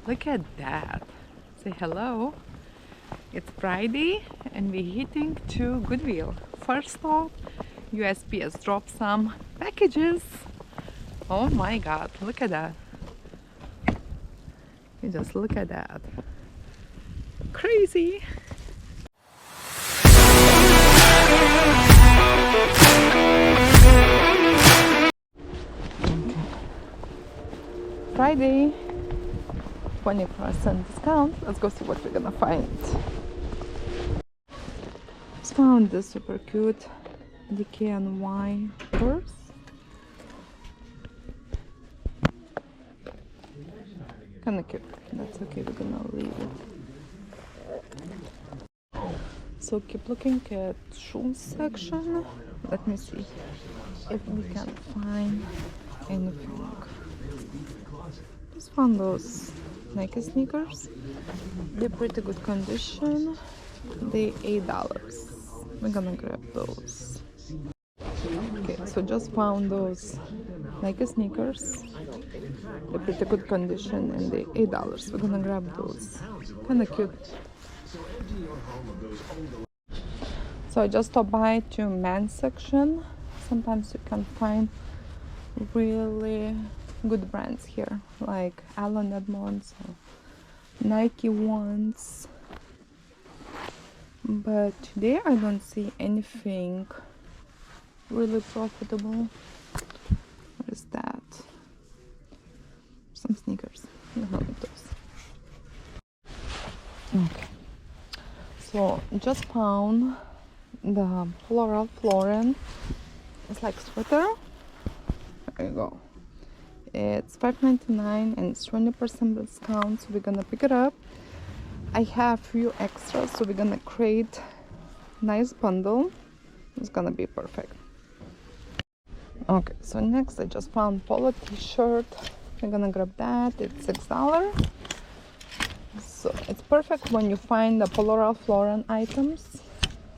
Look at that. Say hello. It's Friday and we're heading to Goodwill. First stop, USPS dropped some packages. Oh my god, look at that. You just look at that. Crazy. Okay. Friday, 20% discount. Let's go see what we're gonna find. Just found this super cute DKNY purse. Kinda cute. That's okay, we're gonna leave it. So keep looking at shoe section. Let me see if we can find anything. Just found those Nike sneakers. They're pretty good condition. They $8. We're gonna grab those. Okay, so just found those Nike sneakers. They're pretty good condition and they $8. We're gonna grab those. Kinda cute. So I just stopped by to men's section. Sometimes you can find really good brands here, like Allen Edmonds or Nike ones. But today I don't see anything really profitable. What is that? Some sneakers. I don't know what those. Okay. So just found the Floral Florin. It's like sweater. There you go. It's $5.99 and it's 20% discount, so we're gonna pick it up. I have few extras, so we're gonna create nice bundle. It's gonna be perfect. Okay, so next I just found polo t-shirt. We're gonna grab that. It's $6. So it's perfect when you find the Floral Florin items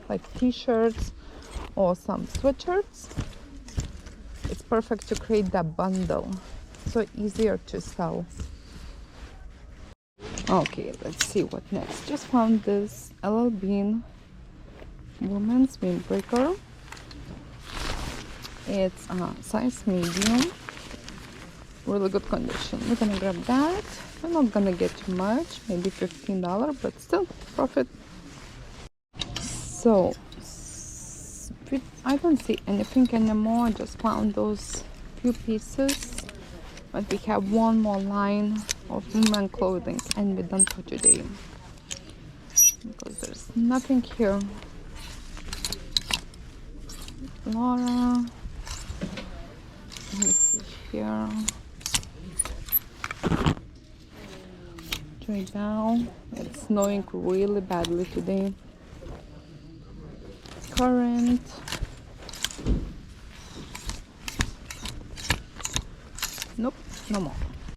like t-shirts or some sweatshirts. It's perfect to create that bundle, so easier to sell. Okay, let's see what next. Just found this LL Bean women's windbreaker. It's size medium, really good condition. We're gonna grab that. We're not gonna get too much, maybe $15, but still profit. So I don't see anything anymore. I just found those few pieces, but we have one more line of women clothing and we're done for today because there's nothing here. Laura, let me see here. Right now it's snowing really badly today. Current. Nope, no more.